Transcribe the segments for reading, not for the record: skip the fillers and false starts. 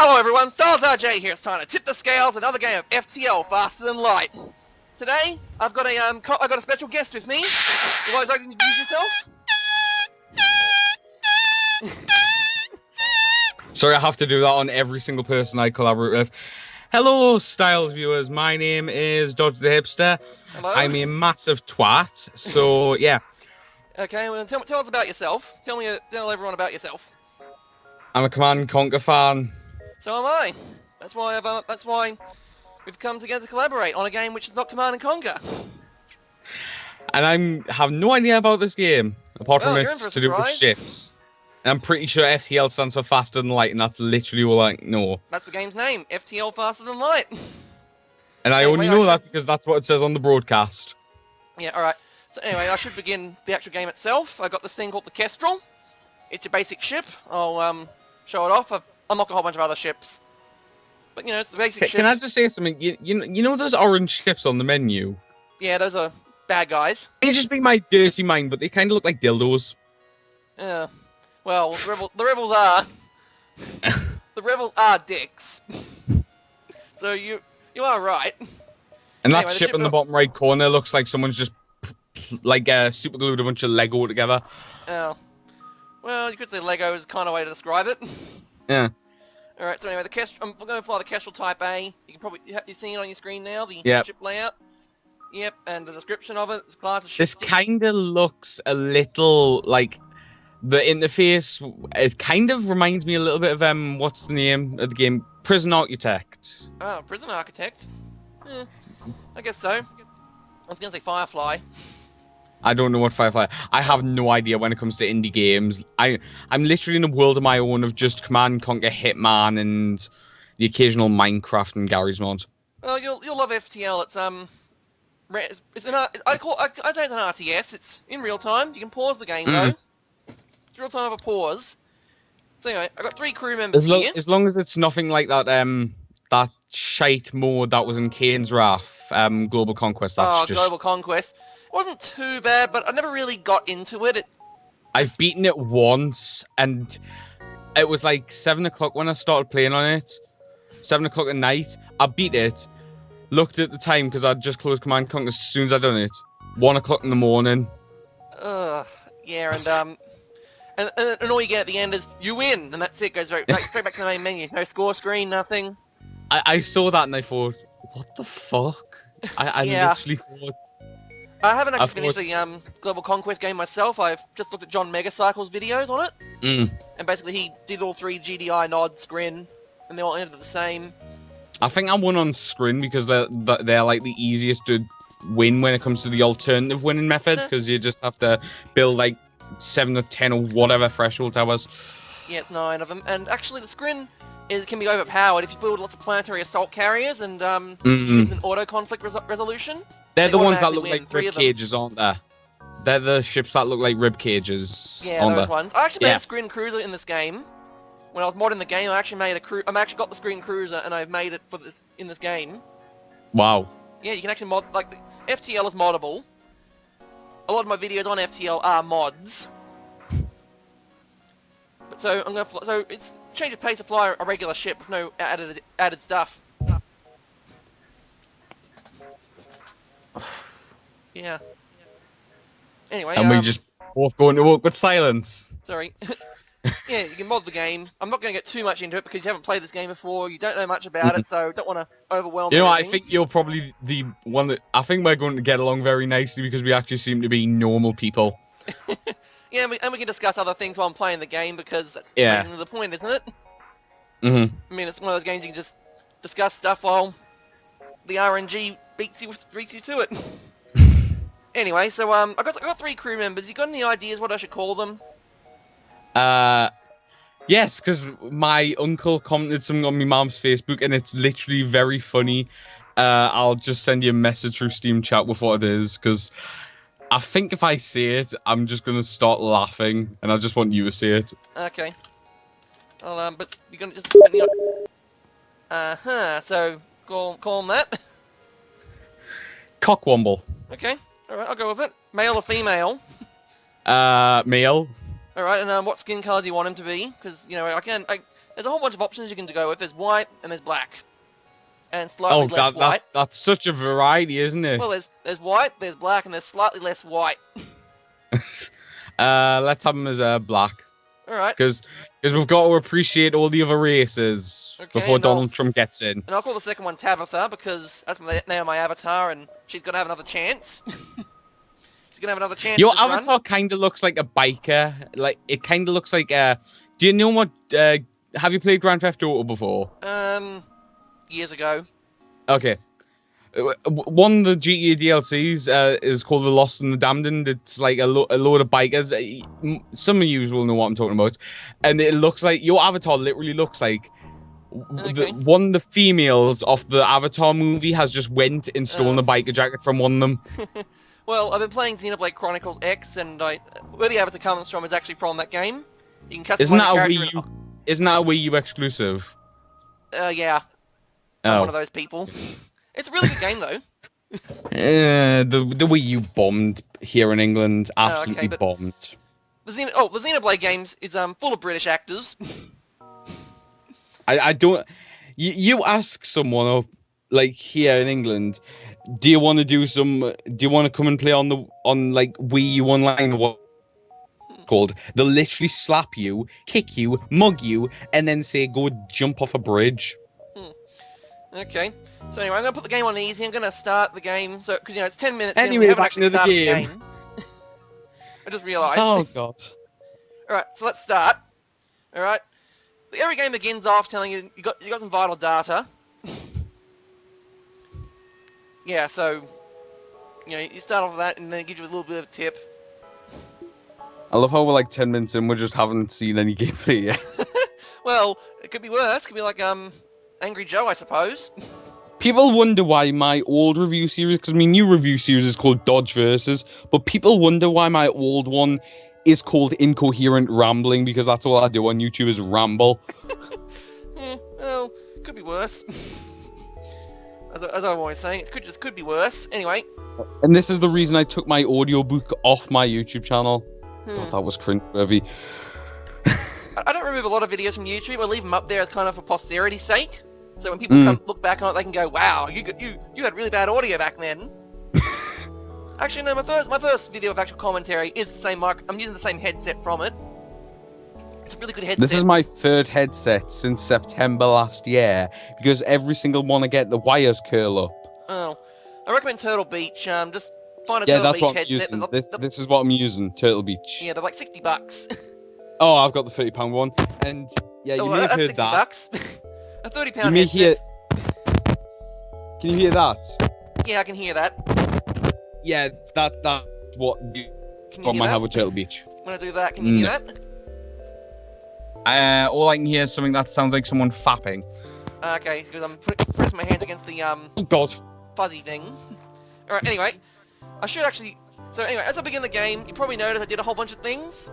Hello everyone, Styles RJ here. It's time to tip the scales. Another game of FTL, faster than light. Today, I've got a special guest with me. Would you like to introduce yourself? Sorry, I have to do that on every single person I collaborate with. Hello, Styles viewers. My name is Dodge the Hipster. Hello. I'm a massive twat. So yeah. Okay, well tell us about yourself. Tell everyone about yourself. I'm a Command & Conquer fan. So am I. That's why we've come together to collaborate on a game which is not Command & Conquer. And I have no idea about this game, apart from it's to do with ships. And I'm pretty sure FTL stands for faster than light, and that's literally all I know. That's the game's name, FTL faster than light. And I only know that because that's what it says on the broadcast. Yeah, alright. So anyway, I should begin the actual game itself. I've got this thing called the Kestrel. It's a basic ship. I'll show it off. I've unlocked a whole bunch of other ships. But you know, it's the basic ship. Can I just say something? You know those orange ships on the menu? Yeah, those are bad guys. They just be my dirty mind, but they kind of look like dildos. Yeah. Well, the rebels are the rebels are dicks. So you are right. And that ship in the bottom right corner looks like someone's just like super glued a bunch of Lego together. Oh. Well, you could say Lego is kind of a way to describe it. Yeah. Alright, so anyway, I'm going to fly the Kestrel Type A. You can probably you see it on your screen now, the ship layout. Yep, and the description of it. It's class of ship. This kind of looks a little like the interface. It kind of reminds me a little bit of what's the name of the game? Prison Architect. Oh, Prison Architect. I guess so. I was going to say Firefly. I don't know what Firefly. I have no idea when it comes to indie games. I'm literally in a world of my own of just Command & Conquer, Hitman, and the occasional Minecraft and Garry's Mod. Well, you'll love FTL. It's an I don't an RTS. It's in real time. You can pause the game though. It's real time of a pause. So anyway, I've got 3 crew members here. As long as it's nothing like that that shite mode that was in Kane's Wrath, Global Conquest. That's Global Conquest. It wasn't too bad, but I never really got into it. I've beaten it once, and it was like 7 o'clock when I started playing on it. 7 o'clock at night. I beat it. Looked at the time because I'd just closed Command & Conquer as soon as I'd done it. 1 o'clock in the morning. Yeah, and all you get at the end is you win, and that's it. Goes straight back to the main menu. No score screen, nothing. I saw that and I thought, what the fuck? I literally thought. I haven't actually finished the Global Conquest game myself. I've just looked at John Megacycle's videos on it. And basically he did all 3 GDI, Nod, Scrin, and they all ended the same. I think I won on Scrin because they're like the easiest to win when it comes to the alternative winning methods, because you just have to build like 7 or 10 or whatever threshold towers. Yeah, it's 9 of them. And actually the Scrin can be overpowered if you build lots of planetary assault carriers and use an auto-conflict resolution. They're the ones that look like rib cages, aren't they? They're the ships that look like rib cages. Yeah, those ones. I actually made a Scrin Cruiser in this game. When I was modding the game, I actually made I've actually got the Scrin Cruiser and I've made it in this game. Wow. Yeah, you can actually mod, like, the FTL is moddable. A lot of my videos on FTL are mods. But so it's change of pace to fly a regular ship with no added stuff. Yeah. Anyway, and we just both go into awkward silence. Sorry. Yeah, you can mod the game. I'm not going to get too much into it because you haven't played this game before. You don't know much about it, so don't want to overwhelm. You know, I think you're probably the one that I think we're going to get along very nicely because we actually seem to be normal people. Yeah, and we can discuss other things while I'm playing the game because that's the point, isn't it? I mean, it's one of those games you can just discuss stuff while the RNG beats you to it. Anyway, so I got 3 crew members. You got any ideas what I should call them? Yes, because my uncle commented something on my mom's Facebook, and it's literally very funny. I'll just send you a message through Steam chat with what it is, because I think if I say it, I'm just gonna start laughing, and I just want you to say it. Okay. Well, but you're gonna just... so, call them that? Cockwomble. Okay, alright, I'll go with it. Male or female? Male. Alright, and what skin colour do you want him to be? Because, you know, there's a whole bunch of options you can go with. There's white and there's black. And slightly less white. That's such a variety, isn't it? Well, there's white, there's black, and there's slightly less white. Let's have them as black. Alright. Because we've got to appreciate all the other races before Donald Trump gets in. And I'll call the second one Tabitha, because that's the name of my avatar, and she's going to have another chance. She's going to have another chance. Your avatar kind of looks like a biker. Like, it kind of looks like do you know what... have you played Grand Theft Auto before? Years ago. Okay. One of the GTA DLCs is called The Lost and the Damned, and it's like a load of bikers. Some of you will know what I'm talking about. And it looks like... Your avatar literally looks like... one of the females of the Avatar movie has just went and stolen a biker jacket from one of them. Well, I've been playing Xenoblade Chronicles X, and where the avatar comes from is actually from that game. You can customize Isn't that a Wii U exclusive? Yeah. I'm one of those people. It's a really good game, though. The Wii U bombed here in England. Absolutely bombed. The Xenoblade games is full of British actors. I don't... You ask someone like here in England, do you want to do some... Do you want to come and play on like Wii U Online? What called? They'll literally slap you, kick you, mug you, and then say go jump off a bridge. Okay. So anyway, I'm gonna put the game on easy. I'm gonna start the game. So because it's 10 minutes. Anyway, we haven't back to the game. I just realised. Oh god. All right, so let's start. All right. Every game begins off telling you you got some vital data. Yeah. So you start off with that, and then it gives you a little bit of a tip. I love how we're like 10 minutes in, we just haven't seen any gameplay yet. Well, it could be worse. It could be like Angry Joe, I suppose. People wonder why my old review series, because my new review series is called Dodge Versus, but people wonder why my old one is called Incoherent Rambling, because that's all I do on YouTube is ramble. Well, could be worse. As I'm always saying, it could be worse. Anyway. And this is the reason I took my audiobook off my YouTube channel. God, that was cringeworthy. I don't remove a lot of videos from YouTube. I leave them up there as kind of for posterity's sake. So when people come look back on it, they can go, "Wow, you had really bad audio back then." Actually, no. My first video of actual commentary is the same mic. I'm using the same headset from it. It's a really good headset. This is my third headset since September last year because every single one I get, the wires curl up. Oh, I recommend Turtle Beach. Just find a Turtle Turtle Beach Beach headset. I'm using. This is what I'm using. Turtle Beach. Yeah, they're like $60. Oh, I've got the £30 one, and yeah, you may have heard that. $60. A £30 you may headset. Can you hear that? Yeah, I can hear that. Yeah, that's what you might have with Turtle Beach. When I do that, can you hear that? All I can hear is something that sounds like someone fapping. Okay, because I'm pressing my hands against the oh god, fuzzy thing. All right. Anyway, I should actually. So anyway, as I begin the game, you probably noticed I did a whole bunch of things.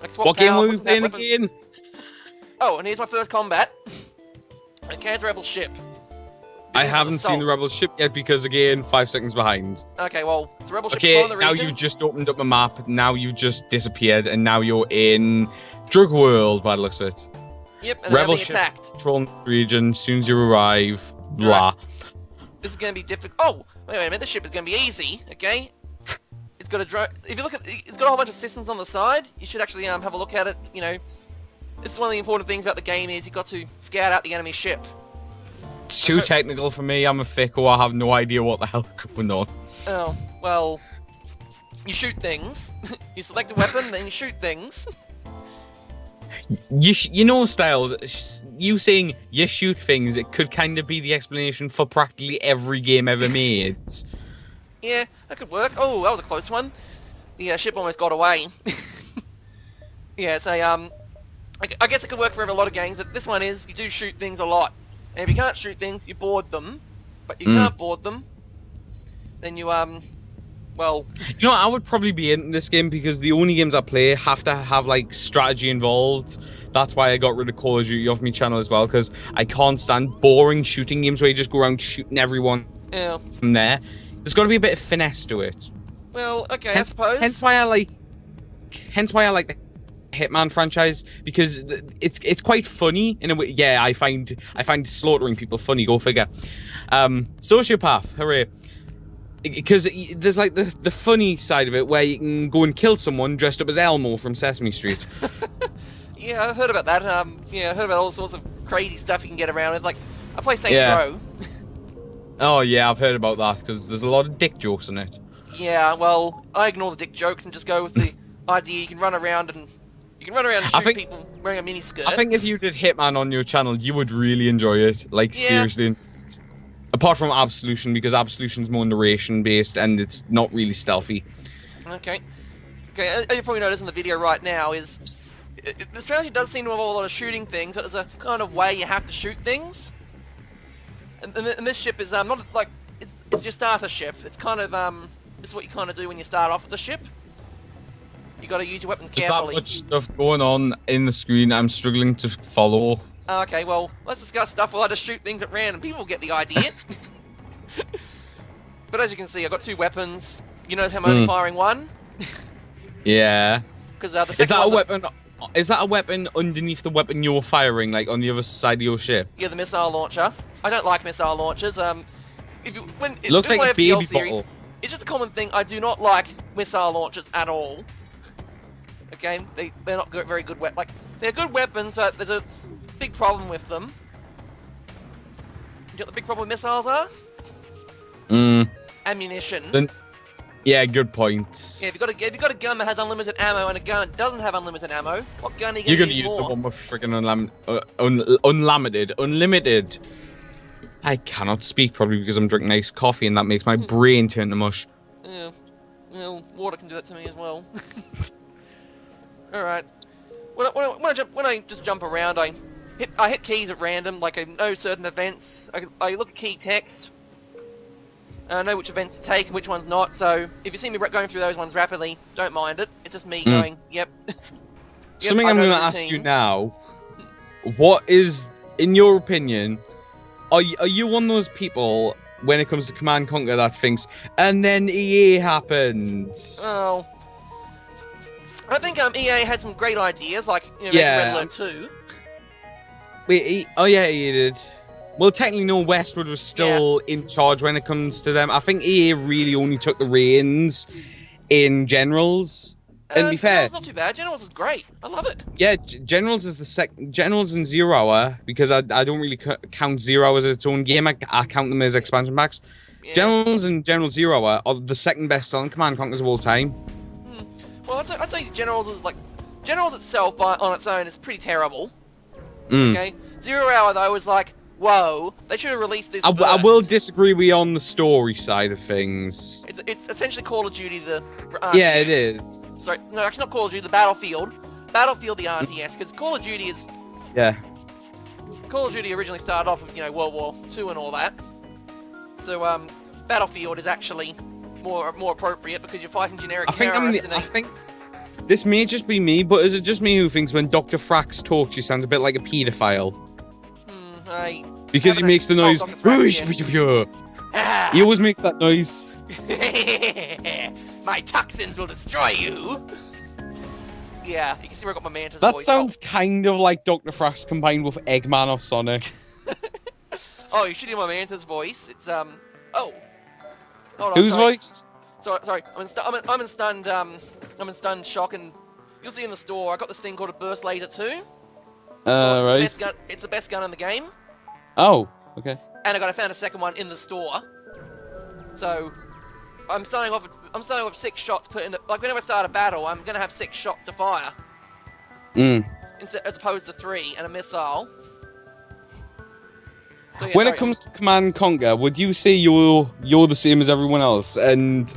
Like swap what game power, were we playing again? Oh, and here's my first combat. Okay, it's a rebel ship. I haven't seen the rebel ship yet because, again, 5 seconds behind. Okay, well, it's a rebel ship okay, on the region. now you've just opened up a map, now you've just disappeared, and now you're in Drug World, by the looks of it. Yep, and rebel they're ship attacked. Controlling the region, soon as you arrive, blah. Right. This is going to be difficult. Oh, wait a minute, this ship is going to be easy, okay? It's got a drone. If you look at it's got a whole bunch of systems on the side. You should actually have a look at it, This is one of the important things about the game is you've got to scout out the enemy ship. It's too technical for me. I'm a fickle. I have no idea what the hell is going on. Oh, well, you shoot things. You select a weapon, then you shoot things. You know, Styles, you saying you shoot things, it could kind of be the explanation for practically every game ever made. Yeah, that could work. Oh, that was a close one. The ship almost got away. Yeah, it's a, I guess it could work for a lot of games, but this one is, you do shoot things a lot. And if you can't shoot things, you board them. But you can't board them, then you, well... You know, I would probably be in this game because the only games I play have to have, like, strategy involved. That's why I got rid of Call of Duty off my channel as well, because I can't stand boring shooting games where you just go around shooting everyone from there. There's got to be a bit of finesse to it. Well, okay, I suppose. Hence why I like Hitman franchise because it's quite funny in a way. Yeah, I find slaughtering people funny. Go figure. Sociopath, hooray! Because there's like the funny side of it where you can go and kill someone dressed up as Elmo from Sesame Street. Yeah, I've heard about that. Yeah, I heard about all sorts of crazy stuff you can get around with. Like, I play Saints Row. Oh yeah, I've heard about that because there's a lot of dick jokes in it. Yeah, well, I ignore the dick jokes and just go with the idea you can run around and shoot people wearing a miniskirt. I think if you did Hitman on your channel, you would really enjoy it. Like, seriously. Apart from Absolution, because Absolution's more narration based and it's not really stealthy. Okay. As you probably noticed in the video right now is the strategy does seem to involve a lot of shooting things, but there's a kind of way you have to shoot things. And this ship is not like it's your starter ship. It's kind of this is what you kind of do when you start off with the ship. You got to use your weapons carefully. There's that much stuff going on in the screen. I'm struggling to follow. Okay, well, let's discuss stuff while I just shoot things at random. People get the idea. But as you can see, I've got 2 weapons. You notice how I'm only firing one? Yeah. Because the is that a weapon? Is that a weapon underneath the weapon you're firing, like on the other side of your ship? Yeah, the missile launcher. I don't like missile launchers. It looks like a baby bottle. It's just a common thing. I do not like missile launchers at all. Okay, they're not very good. Like, they're good weapons, but there's a big problem with them. You know what the big problem with missiles are? Ammunition. Yeah, good point. Yeah, if you've got a gun that has unlimited ammo and a gun that doesn't have unlimited ammo, what gun are you You're gonna use use the more? one with freaking unlimited. I cannot speak probably because I'm drinking nice coffee and that makes my brain turn to mush. Yeah, well, water can do that to me as well. All right. When I just jump around, I hit keys at random. Like I know certain events. I look at key text. And I know which events to take and which ones not. So if you see me going through those ones rapidly, don't mind it. It's just me going, yep. Something I'm going to ask you now. What is, in your opinion, are you one of those people when it comes to Command & Conquer that thinks, and then EA happened? Oh. I think EA had some great ideas, like Red Alert 2. Wait, EA did. Well, technically, no, Westwood was still in charge when it comes to them. I think EA really only took the reins in Generals. And to be fair, Generals not too bad. Generals is great. I love it. Yeah, Generals is the Generals and 0 Hour, because I don't really count 0 Hour as its own game. I count them as expansion packs. Yeah. Generals and General 0 Hour are the second best selling Command & Conquers of all time. Well, I'd say Generals is like Generals itself on its own is pretty terrible. Okay, 0 Hour though is like, whoa, they should have released this. I will disagree with you on the story side of things. It's essentially Call of Duty the yeah, it is. Sorry, no, actually not Call of Duty, the Battlefield the RTS, because Call of Duty is... Yeah. Call of Duty originally started off with, World War II and all that. So, Battlefield is actually more appropriate because you're fighting generic terrorists. I think this may just be me, but is it just me who thinks when Dr. Frax talks, he sounds a bit like a paedophile? Because he makes the noise. He always makes that noise. My toxins will destroy you. Yeah, you can see where I got my mantis That voice. sounds kind of like Dr. Frax combined with Eggman or Sonic. Oh, you should hear my mantis voice. It's oh. Hold on, Whose voice? Sorry. I'm in stunned shock, and you'll see in the store. I got this thing called a burst laser 2. Right. It's the best gun in the game. Oh, okay. And I found a second one in the store. So I'm starting off with 6 shots put in. Like whenever I start a battle, I'm gonna have 6 shots to fire. As opposed to 3 and a missile. So, yeah, when it comes to Command & Conquer, would you say you're the same as everyone else and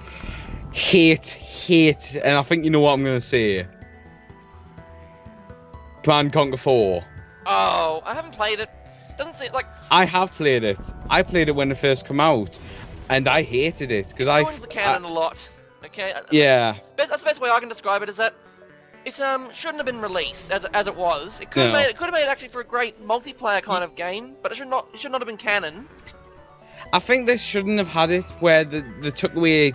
hate, and I think you know what I'm gonna say. Command & Conquer 4. Oh, I haven't played it. Doesn't seem like... I have played it. I played it when it first came out, and I hated it because I the canon a lot. Okay. Yeah. That's the best way I can describe it. Is that it shouldn't have been released as it was. It could have made actually for a great multiplayer kind of game, but it should not have been canon. I think they shouldn't have had it where they took away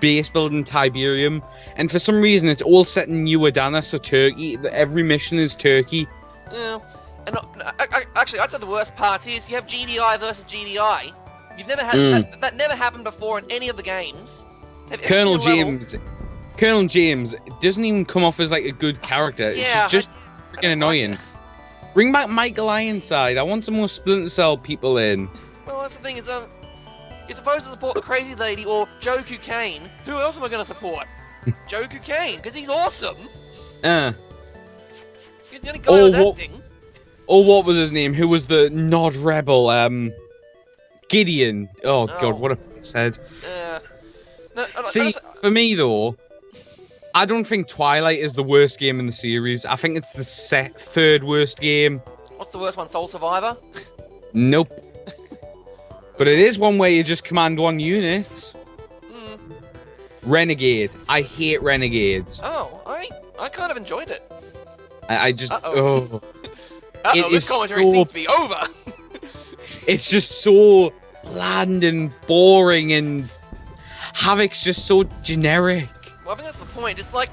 base building Tiberium, and for some reason it's all set in New Adana, so Turkey. Every mission is Turkey. Yeah, and actually, I'd say the worst part is you have GDI versus GDI. You've never had that never happened before in any of the games. Colonel James doesn't even come off as like a good character. Yeah, It's just freaking annoying. Bring back Michael Ironside. I want some more Splinter Cell people in. Well, that's the thing is, you're supposed to support the Crazy Lady or Joe Cocaine. Who else am I going to support? Joe Cocaine, because he's awesome. He's the only guy on acting. Or what was his name? Who was the Nod Rebel? Gideon. Oh god, what a said. See, for me though, I don't think Twilight is the worst game in the series. I think it's the third worst game. What's the worst one? Soul Survivor? Nope. But it is one where you just command one unit. Renegade. I hate Renegades. Oh, I kind of enjoyed it. I just... Uh-oh, it this is commentary seems to be over. It's just so bland and boring, and Havoc's just so generic. Well, I think that's the point. It's like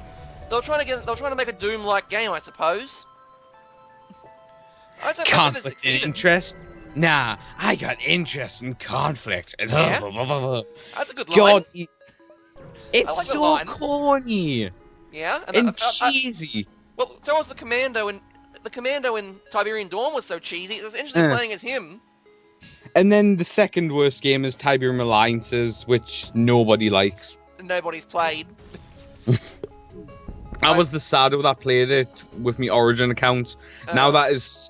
they were trying to make a Doom-like game, I suppose. Conflict and interest? Nah, I got interest in conflict. Yeah? That's a good line. God, it's like so corny. Yeah, and cheesy. Well, so was the Commando in Tiberian Dawn was so cheesy. It was interesting playing as him. And then the second worst game is Tiberium Alliances, which nobody likes. Nobody's played. I was the sadder that I played it with my Origin account. Now that is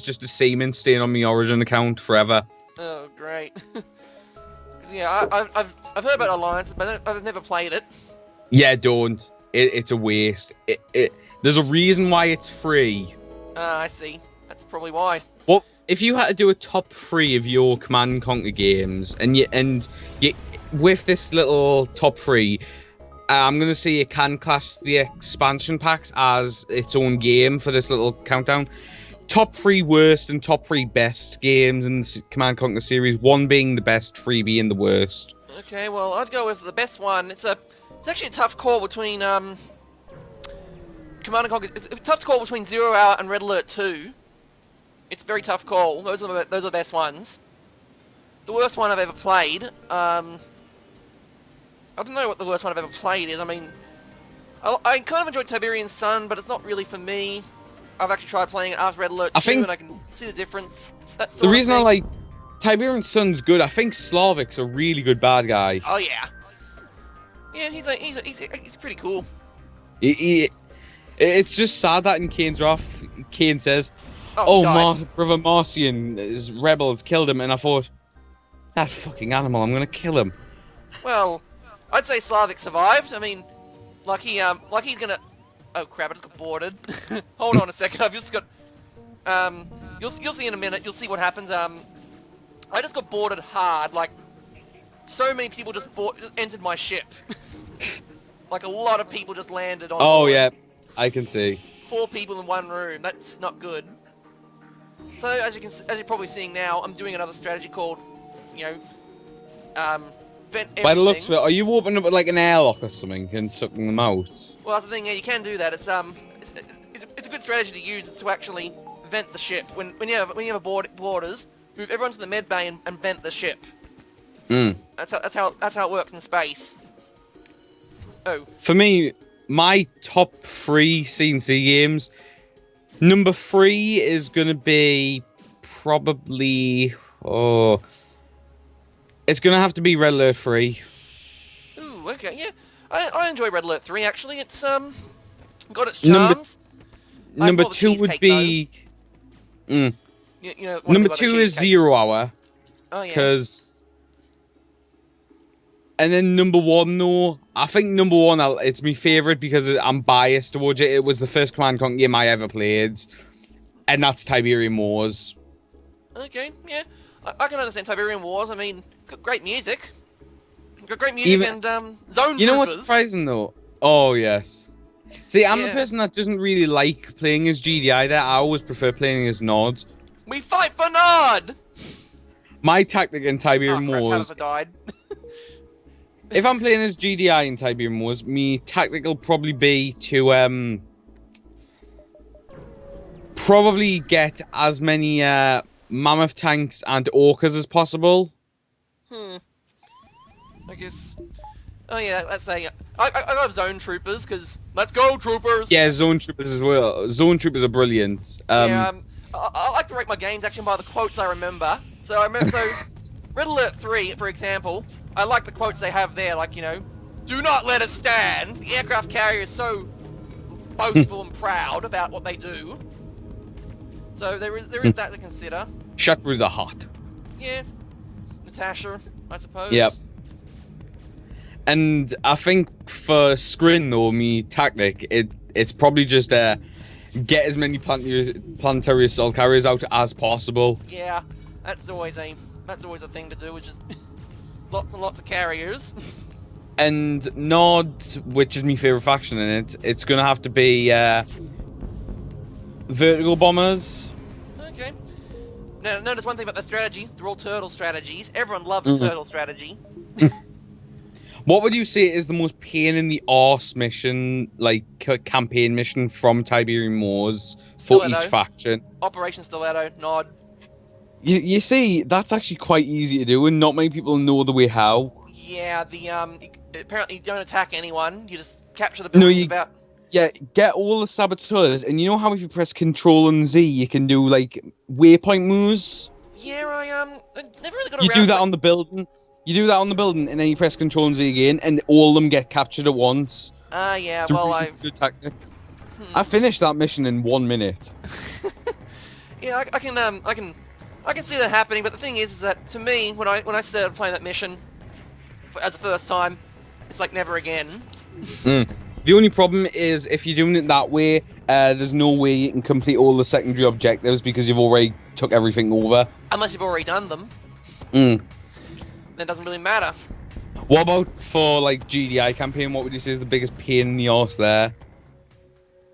just a semen stain on my Origin account forever. Oh, great. Yeah, I've heard about Alliances, but I've never played it. Yeah, don't. It's a waste. There's a reason why it's free. I see. That's probably why. Well, if you had to do a top 3 of your Command and Conquer games, and you with this little top 3, I'm gonna say you can class the expansion packs as its own game for this little countdown. Top 3 worst and top 3 best games in the Command and Conquer series. 1 being the best, 3 being the worst. Okay, well, I'd go with the best one. It's actually a tough call between Command and Conquer. It's a tough call between 0 Hour and Red Alert 2. It's a very tough call. Those are the best ones. The worst one I've ever played. I don't know what the worst one I've ever played is. I mean, I kind of enjoyed Tiberian Sun, but it's not really for me. I've actually tried playing it after Red Alert 2, and I can see the difference. The reason I like Tiberian Sun's good. I think Slavik's a really good bad guy. Oh yeah. Yeah, he's pretty cool. It's just sad that in Kane's Wrath, Kane says, Brother Marcian, his rebels killed him, and I thought, that fucking animal, I'm gonna kill him. Well, I'd say Slavik survived. I mean, like he's gonna... Oh crap, I just got boarded. Hold on a second, I've just got... You'll see in a minute, you'll see what happens. I just got boarded hard, like, so many people just entered my ship. Like, a lot of people just landed on board. Yeah, I can see. 4 people in one room, that's not good. So, as you're probably seeing now, I'm doing another strategy called, vent everything. By the looks of it, are you opening up like an airlock or something and sucking them out? Well, that's the thing, yeah, you can do that. It's a good strategy to use, is to actually vent the ship. When you have borders, move everyone to the med bay and vent the ship. That's how it works in space. Oh. For me, my top 3 CNC games, number 3 is gonna be probably it's gonna have to be Red Alert 3. Ooh, okay, yeah. I enjoy Red Alert 3 actually. It's got its charms. Number 2 would be number 2 is 0 Hour. Oh yeah. And then number 1 though, I think number 1 it's my favourite because I'm biased towards it. It was the first Command & Conquer game I ever played, and that's Tiberium Wars. Okay, yeah, I can understand Tiberium Wars. I mean, it's got great music. It's got great music and zone. You know what's surprising though? Oh yes. See, I'm the person that doesn't really like playing as GDI there. I always prefer playing as Nod. We fight for Nod! My tactic in Tiberium Wars... died. If I'm playing as GDI in Tiberium Wars, me tactic will probably be to probably get as many mammoth tanks and orcas as possible. I guess. Oh yeah, let's say I got zone troopers because let's go troopers. Yeah, zone troopers as well. Zone troopers are brilliant. I like to rate my games actually by the quotes I remember. So I remember Red Alert 3, for example. I like the quotes they have there, like, you know, do not let it stand. The aircraft carrier is so boastful and proud about what they do. So there is that to consider. Shut through the heart. Yeah. Natasha, I suppose. Yep. And I think for Scrin though, me tactic, it's probably just get as many planetary assault carriers out as possible. Yeah, that's always a thing to do, which is lots and lots of carriers. And Nod, which is my favourite faction in it, it's gonna have to be vertical bombers. Okay. Now notice one thing about the strategy, they're all turtle strategies. Everyone loves a turtle strategy. What would you say is the most pain in the arse mission, like campaign mission from Tiberium Wars for each faction? Operation Stiletto, Nod. You see, that's actually quite easy to do, and not many people know the way how. Yeah, apparently you don't attack anyone. You just capture the buildings about. Yeah, get all the saboteurs, and you know how if you press Control and Z, you can do like waypoint moves. Yeah, I never really got around. You do that on the building. You do that on the building, and then you press Control and Z again, and all of them get captured at once. Yeah, it's a really good tactic. I finished that mission in 1 minute. Yeah, I can see that happening, but the thing is that to me, when I started playing that mission as the first time, it's like never again. The only problem is if you're doing it that way, there's no way you can complete all the secondary objectives because you've already took everything over. Unless you've already done them. Then it doesn't really matter. What about for like GDI campaign? What would you say is the biggest pain in the arse there?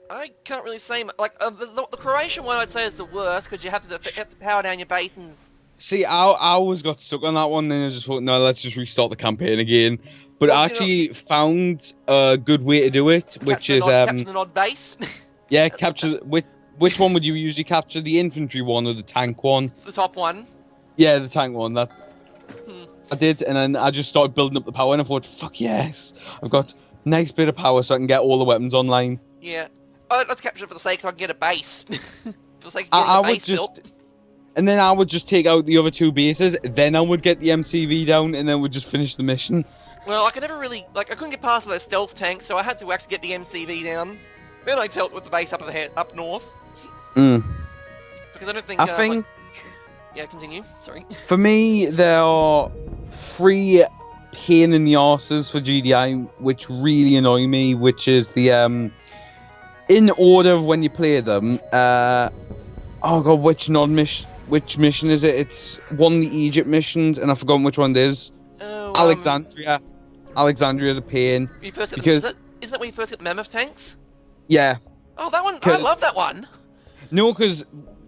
I can't really say like the Croatian one. I'd say is the worst because you have to power down your base and. See, I always got stuck on that one. Then I just thought, no, let's just restart the campaign again. But I actually found a good way to do it, which is capture the Nod base. Yeah, capture which one would you usually capture? The infantry one or the tank one? The top one. Yeah, the tank one. That I did, and then I just started building up the power, and I thought, fuck yes, I've got nice bit of power, so I can get all the weapons online. Yeah. Oh, let's capture it for the sake so I can get a base. For the sake of I would just. Built. And then I would just take out the other two bases, then I would get the MCV down, and then we'd just finish the mission. Well, I could never really, I couldn't get past those stealth tanks, so I had to actually get the MCV down. Then I dealt with the base up north. Because I don't think... I think... yeah, continue, sorry. For me, there are 3 pain in the arses for GDI, which really annoy me, which is the, in order of when you play them, oh god, which mission is it? It's one of the Egypt missions, and I've forgotten which one it is. Oh, Alexandria. Alexandria's a pain. Isn't that where you first get mammoth tanks? Yeah. Oh, that one, I love that one. No, because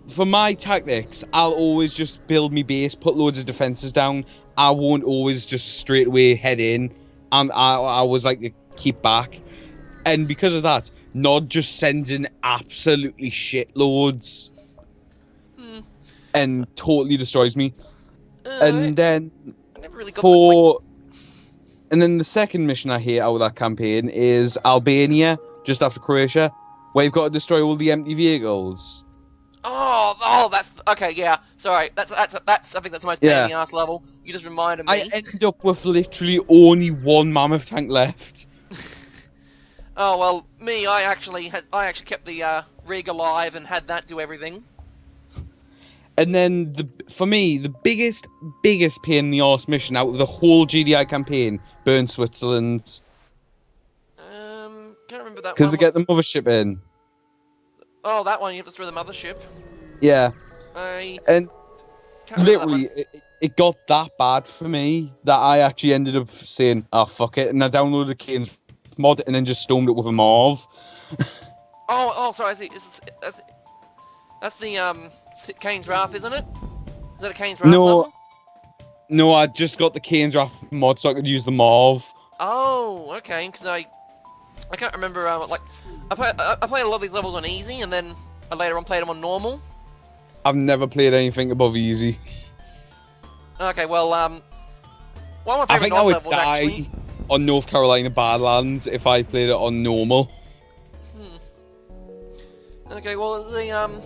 for my tactics, I'll always just build me base, put loads of defenses down. I won't always just straight away head in. I always like to keep back. And because of that, Nod just sends in absolutely shitloads. And totally destroys me. And then I never really got and then the second mission I hate out of that campaign is Albania, just after Croatia, where you've got to destroy all the empty vehicles. Oh, that's okay. Yeah, sorry. That's I think that's the most pain in the ass level. You just reminded me. I end up with literally only 1 mammoth tank left. Oh well, me. I actually kept the rig alive and had that do everything. And then, for me, the biggest pain in the arse mission out of the whole GDI campaign, Burn Switzerland. Can't remember that one. Because they get the mothership in. Oh, that one, you have to destroy the mothership. Yeah. And literally, it got that bad for me that I actually ended up saying, oh, fuck it. And I downloaded Kane's mod and then just stormed it with a Marv. oh, sorry, I see. That's the, Kane's Wrath, isn't it? Is that a Kane's Wrath level? No, I just got the Kane's Wrath mod so I could use the Marv Oh, okay, because I can't remember, like, I played a lot of these levels on easy, and then I later on played them on normal. I've never played anything above easy. Okay, well, one of my I favorite think I would levels, die actually. on North Carolina Badlands if I played it on normal. Okay, well, the,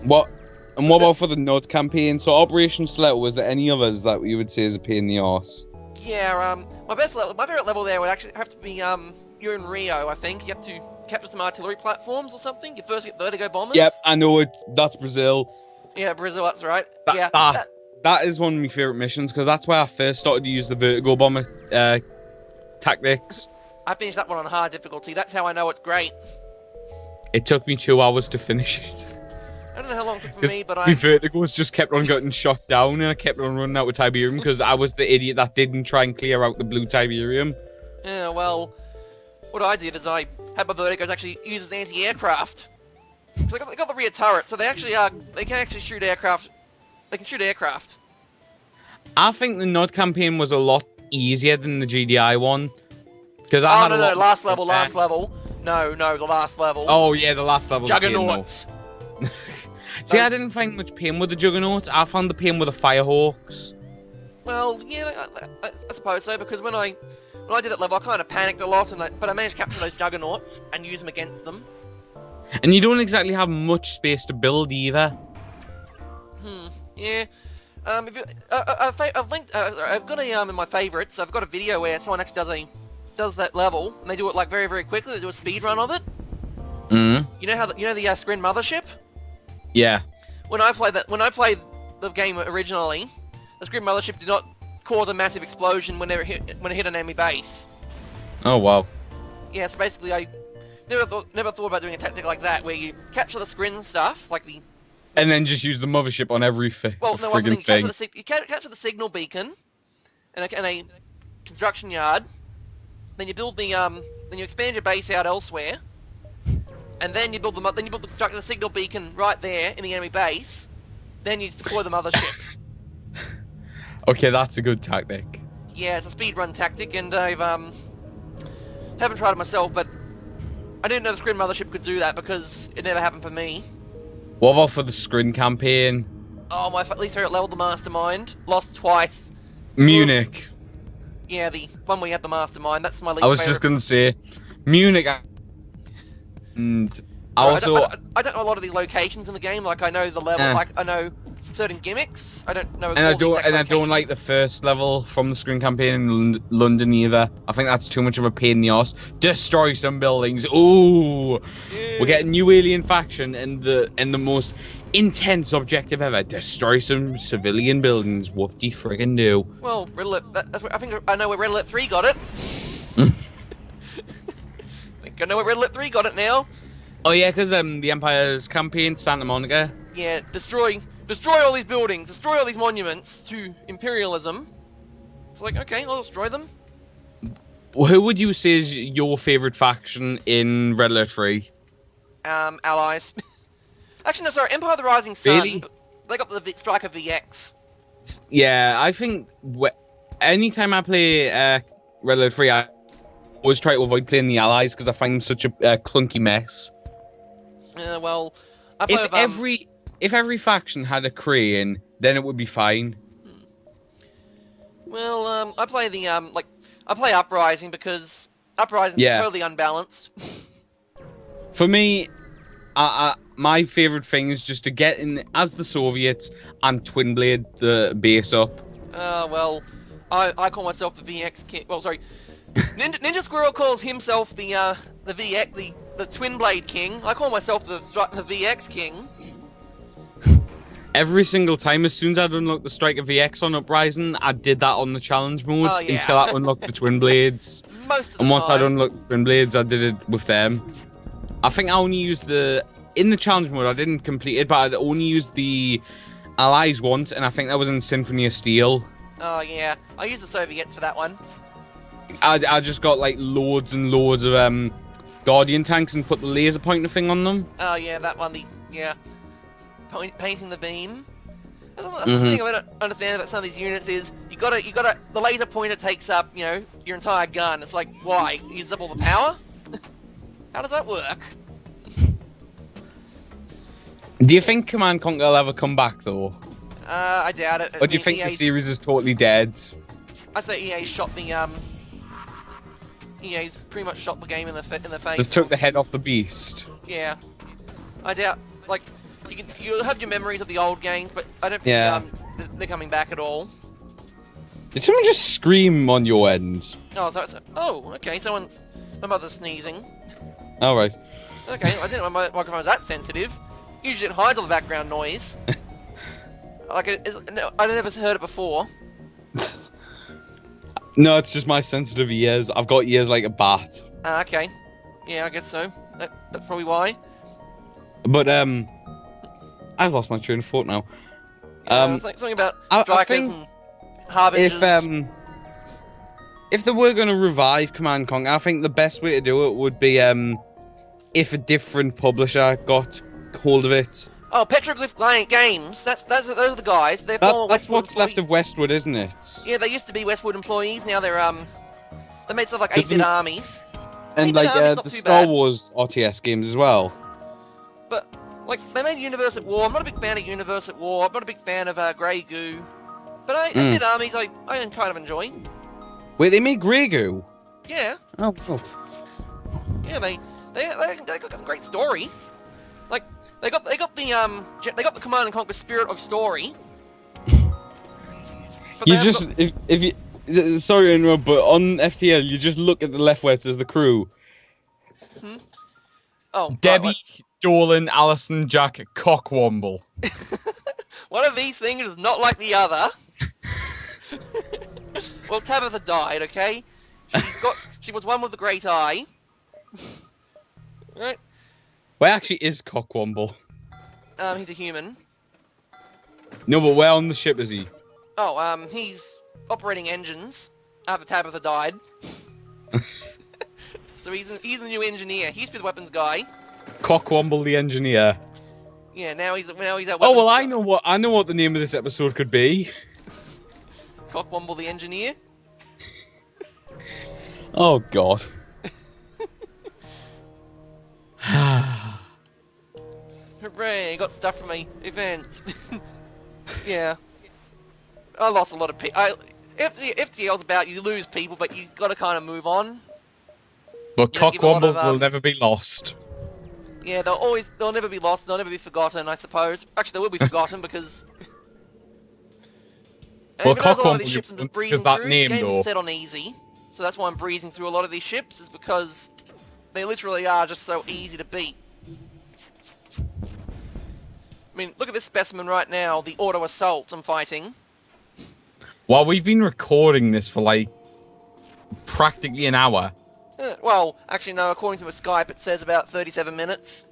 What? And what about for the Nod campaign? So Operation Stiletto, was there any others that you would say is a pain in the arse? Yeah, my favorite level there would actually have to be, you're in Rio, I think. You have to capture some artillery platforms or something. You first get vertigo bombers. Yep, I know it. That's Brazil. Yeah, Brazil, that's right. That is one of my favourite missions, because that's where I first started to use the vertigo bomber tactics. I finished that one on hard difficulty. That's how I know it's great. It took me 2 hours to finish it. I don't know how long it took for me, but my vertigos just kept on getting shot down, and I kept on running out of Tiberium because I was the idiot that didn't try and clear out the blue Tiberium. Yeah, well, what I did is I had my vertigos actually use as anti-aircraft. So they got the rear turret, so they can actually shoot aircraft. They can shoot aircraft. I think the Nod campaign was a lot easier than the GDI one. Because last level. No, the last level. Oh yeah, the last level. Juggernauts. See, I didn't find much pain with the Juggernauts. I found the pain with the Firehawks. Well, yeah, I suppose so, because when I did that level, I kind of panicked a lot, but I managed to capture those Juggernauts and use them against them. And you don't exactly have much space to build either. Yeah. I've linked. I've got in my favorites. I've got a video where someone actually does that level, and they do it like very, very quickly. They do a speed run of it. You know how the Scrin Mothership? Yeah. When I played the game originally, the Scrin Mothership did not cause a massive explosion when it hit an enemy base. Oh wow. Yeah, so basically I never thought about doing a tactic like that, where you capture the Scrin stuff, and then just use the mothership on every friggin' thing. You capture the signal beacon and a construction yard. Then you build then you expand your base out elsewhere, and then you build the signal beacon right there in the enemy base. Then you deploy the mothership. Okay, that's a good tactic. Yeah, it's a speedrun tactic, and I've haven't tried it myself, but I didn't know the Scrin Mothership could do that because it never happened for me. What about for the Scrin campaign? Oh, my least favorite level, the Mastermind. Lost twice. Munich. Yeah, the one where you have the Mastermind. That's my least favorite. I was just gonna say, Munich. And I don't know a lot of the locations in the game. Like I know the level. Like I know certain gimmicks. I don't know. And I don't like the first level from the Scrin campaign in London either. I think that's too much of a pain in the arse. Destroy some buildings. Ooh, yeah. We're getting new alien faction and the most intense objective ever. Destroy some civilian buildings. Whoop de friggin' do. Well, Red Alert. I think I know where Red Alert 3 got it. I know where Red Alert 3 got it now. Oh yeah, because the Empire's campaign, Santa Monica. Yeah, destroy all these buildings, destroy all these monuments to imperialism. It's like, okay, I'll destroy them. Who would you say is your favourite faction in Red Alert 3? Allies. Actually, no, sorry, Empire of the Rising Sun. Really? They got the Striker VX. Yeah, I think anytime I play Red Alert 3, I always try to avoid playing the Allies because I find them such a clunky mess. Well, I play if every faction had a crane, then it would be fine. Well, I play the I play Uprising because Uprising is totally unbalanced. For me, my favourite thing is just to get in as the Soviets and twin blade the base up. Well, I call myself the VX King. Well, sorry, Ninja Squirrel calls himself the VX, the Twin Blade King. I call myself the VX King. Every single time, as soon as I'd unlock the Striker VX on Uprising, I did that on the challenge mode until I unlocked the Twin Blades. And once I'd unlocked the Twin Blades, I did it with them. I think I only used in the challenge mode, I didn't complete it, but I'd only used the Allies once, and I think that was in Symphony of Steel. Oh yeah, I used the Soviets for that one. I just got like loads and loads of Guardian tanks and put the laser pointer thing on them. Oh yeah, that one, painting the beam. The thing I don't understand about some of these units is you gotta the laser pointer takes up, you know, your entire gun. It's like, why? Use up all the power? How does that work? Do you think Command Conquer will ever come back though? I doubt it. Or do you think the series is totally dead? I'd say EA shot the EA's pretty much shot the game in the face. Just took the head off the beast. Yeah, I doubt. Like, you'll have your memories of the old games, but I don't think they're coming back at all. Did someone just scream on your end? Oh, okay. My mother's sneezing. All right. Okay, I didn't know my microphone was that sensitive. Usually it hides all the background noise. Like, I never heard it before. No, it's just my sensitive ears. I've got ears like a bat. Okay. Yeah, I guess so. That's probably why. But, I've lost my train of thought now. Something about strikers and harbingers. If they were going to revive Command Conquer, I think the best way to do it would be, if a different publisher got hold of it. Oh, Petroglyph Games. Those are the guys. That's what's left of Westwood, isn't it? Yeah, they used to be Westwood employees. Now they're they made stuff like 8-bit armies. And like the Star Wars RTS games as well. But like they made Universe at War. I'm not a big fan of Universe at War. I'm not a big fan of Grey Goo. But 8-bit armies I kind of enjoy. Wait, they made Grey Goo? Yeah. Oh. Yeah, they got a great story. Like they got the Command and Conquer spirit of story. You just if you sorry to interrupt, but on FTL you just look at the left where it says the crew. Oh, Debbie, Dolan, Alison, Jack, Cockwomble. One of these things is not like the other. Well, Tabitha died. Okay, she was one with the great eye. Right. Where actually is Cockwomble? He's a human. No, but where on the ship is he? Oh, he's operating engines after Tabitha died. So he's a new engineer. He used to be the weapons guy. Cockwomble the engineer. Yeah, now he's at weapons. Oh well, I know what the name of this episode could be. Cockwomble the engineer. Oh God. Hooray! Got stuff from my event. Yeah. I lost a lot of people. FTL's about you lose people, but you got to kind of move on. But Cockwomble will never be lost. Yeah, they'll never be lost. They'll never be forgotten, I suppose. Actually, they will be forgotten because. Well, Cockwomble, because that name the game though. Is set on easy, so that's why I'm breezing through a lot of these ships. Is because they literally are just so easy to beat. I mean, look at this specimen right now. The auto assault I'm fighting. Well, we've been recording this for like practically an hour. Well, actually no, according to a Skype it says about 37 minutes.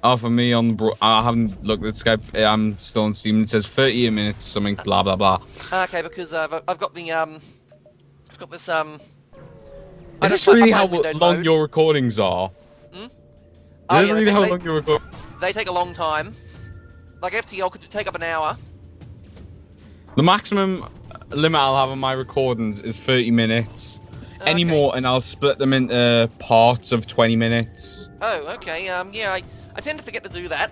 Oh, for me on I haven't looked at Skype. I'm still on Steam. It says 38 minutes, something blah blah blah. Okay, because I've got the I've got this Is this really how long your recordings are? Hmm? Is this really how long your recordings? They take a long time. Like FTL could take up an hour. The maximum limit I'll have on my recordings is 30 minutes. Okay. Any more, and I'll split them into parts of 20 minutes. Oh, okay. Yeah, I tend to forget to do that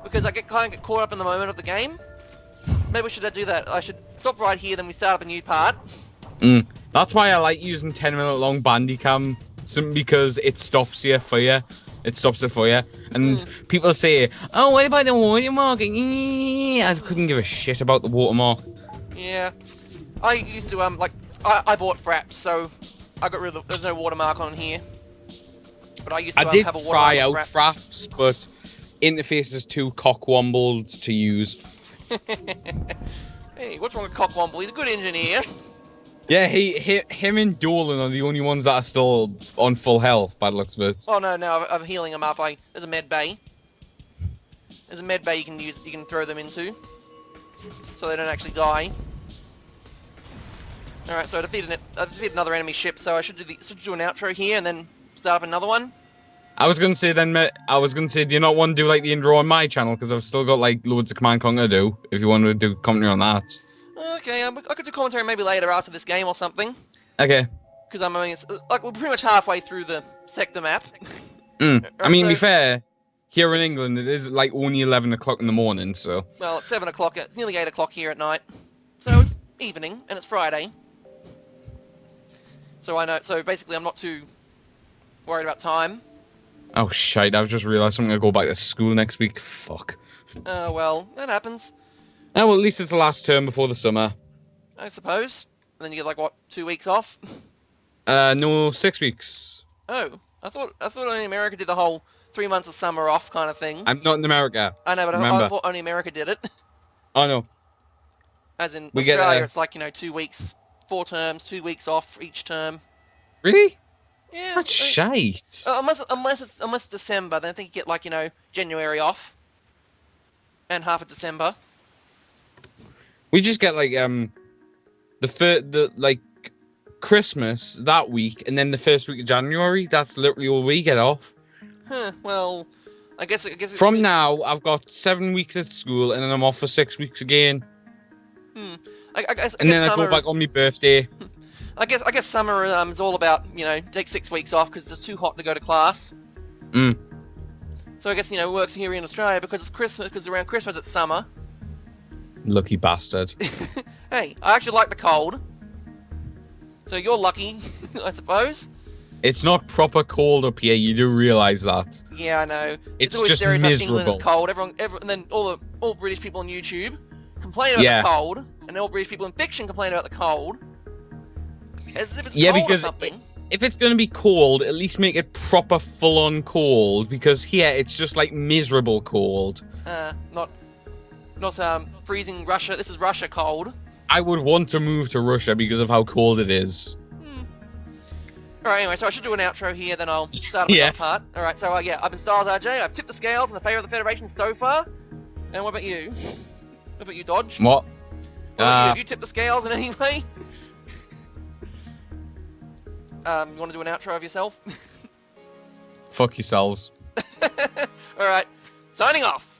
because I kind of get caught up in the moment of the game. Maybe we should do that. I should stop right here, then we start up a new part. That's why I like using 10-minute long Bandicam, simply because it stops you for you. It stops it for you. And people say, oh, what about the watermark? I couldn't give a shit about the watermark. Yeah. I used to, I bought Fraps, so I got rid of there's no watermark on here. But I used to have a watermark. I did try out Fraps, but interface is too cockwombled to use. Hey, what's wrong with Cockwomble? He's a good engineer. Yeah, him and Dolan are the only ones that are still on full health by the looks of it. Oh no, I'm healing them up. There's a med bay. There's a med bay you can throw them into, so they don't actually die. All right, so I defeated another enemy ship. So I should do an outro here and then start up another one. I was gonna say then, mate, do you not want to do like the intro on my channel? Because I've still got like loads of Command Conquer to do. If you want to do commentary on that. Okay, I could do commentary maybe later after this game or something. Okay. Because I mean, it's, like we're pretty much halfway through the sector map. I mean, to be fair, here in England it is like only 11 o'clock in the morning, so. Well, it's 7 o'clock. It's nearly 8 o'clock here at night. So it's evening and it's Friday. So I know. So basically, I'm not too worried about time. Oh shite! I've just realised I'm gonna go back to school next week. Fuck. Well, that happens. Oh, well, at least it's the last term before the summer. I suppose. And then you get like what, 2 weeks off? No, 6 weeks. Oh, I thought only America did the whole 3 months of summer off kind of thing. I'm not in America. I know, but I thought only America did it. Oh no. As in Australia, it's like 2 weeks, 4 terms, 2 weeks off each term. Really? Yeah. That's shite. Unless it's December, then I think you get like January off. And half of December. We just get like the Christmas that week, and then the first week of January. That's literally all we get off. Huh. Well, I guess it's from now I've got 7 weeks at school, and then I'm off for 6 weeks again. I guess then I summer, go back on my birthday. I guess summer is all about take 6 weeks off because it's too hot to go to class. So I guess it works here in Australia because it's Christmas. Because around Christmas it's summer. Lucky bastard. Hey, I actually like the cold. So you're lucky, I suppose. It's not proper cold up here. You do realise that? Yeah, I know. It's just miserable. England is cold. Everyone, and then all British people on YouTube complain about the cold, and all British people in fiction complain about the cold. As if it's cold because or something. If it's gonna be cold, at least make it proper full-on cold. Because here it's just like miserable cold. Not freezing Russia. This is Russia cold. I would want to move to Russia because of how cold it is. Alright, anyway, so I should do an outro here, then I'll start with that part. Alright, so I've been Styles RJ, I've tipped the scales in the favour of the Federation so far. And what about you? What about you, Dodge? What? What about you? Have you tipped the scales in any way? You want to do an outro of yourself? Fuck yourselves. Alright, signing off!